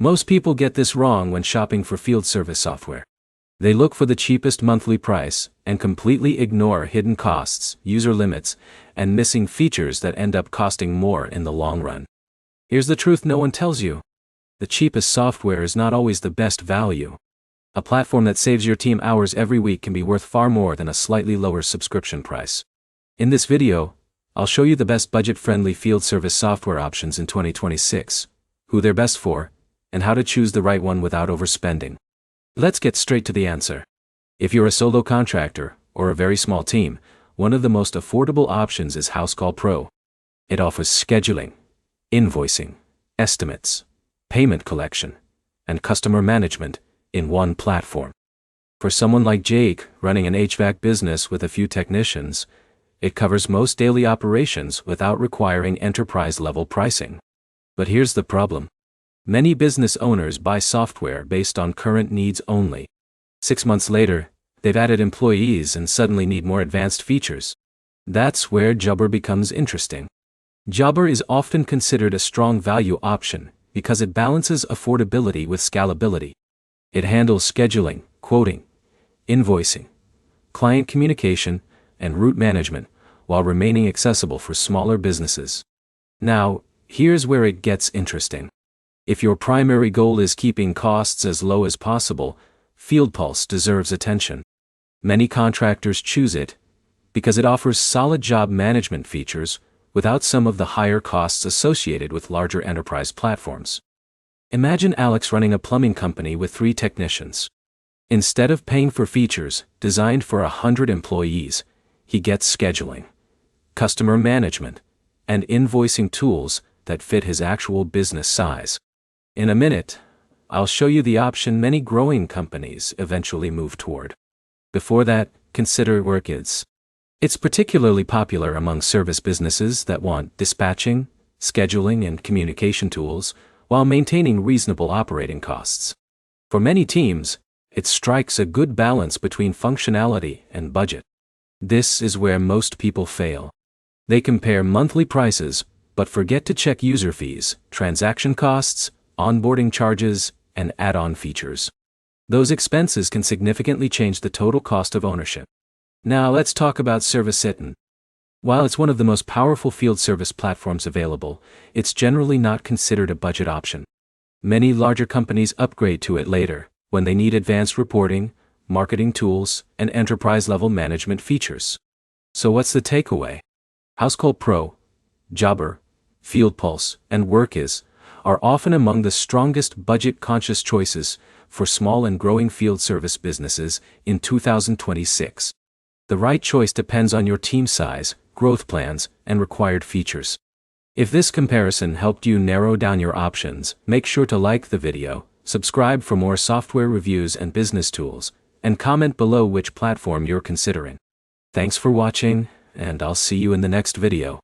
Most people get this wrong when shopping for field service software. They look for the cheapest monthly price and completely ignore hidden costs, user limits, and missing features that end up costing more in the long run. Here's the truth no one tells you. The cheapest software is not always the best value. A platform that saves your team hours every week can be worth far more than a slightly lower subscription price. In this video, I'll show you the best budget-friendly field service software options in 2026, who they're best for, and how to choose the right one without overspending. Let's get straight to the answer. If you're a solo contractor or a very small team, one of the most affordable options is Housecall Pro. It offers scheduling, invoicing, estimates, payment collection, and customer management in one platform. For someone like Jake, running an HVAC business with a few technicians, it covers most daily operations without requiring enterprise-level pricing. But here's the problem. Many business owners buy software based on current needs only. 6 months later, they've added employees and suddenly need more advanced features. That's where Jobber becomes interesting. Jobber is often considered a strong value option because it balances affordability with scalability. It handles scheduling, quoting, invoicing, client communication, and route management, while remaining accessible for smaller businesses. Now, here's where it gets interesting. If your primary goal is keeping costs as low as possible, FieldPulse deserves attention. Many contractors choose it because it offers solid job management features without some of the higher costs associated with larger enterprise platforms. Imagine Alex running a plumbing company with 3 technicians. Instead of paying for features designed for 100 employees, he gets scheduling, customer management, and invoicing tools that fit his actual business size. In a minute, I'll show you the option many growing companies eventually move toward. Before that, consider WorkIS. It's particularly popular among service businesses that want dispatching, scheduling, and communication tools while maintaining reasonable operating costs. For many teams, it strikes a good balance between functionality and budget. This is where most people fail. They compare monthly prices, but forget to check user fees, transaction costs, onboarding charges, and add-on features. Those expenses can significantly change the total cost of ownership. Now let's talk about ServiceTitan. While it's one of the most powerful field service platforms available, it's generally not considered a budget option. Many larger companies upgrade to it later, when they need advanced reporting, marketing tools, and enterprise-level management features. So what's the takeaway? Housecall Pro, Jobber, FieldPulse, and WorkIS are often among the strongest budget-conscious choices for small and growing field service businesses in 2026. The right choice depends on your team size, growth plans, and required features. If this comparison helped you narrow down your options, make sure to like the video, subscribe for more software reviews and business tools, and comment below which platform you're considering. Thanks for watching, and I'll see you in the next video.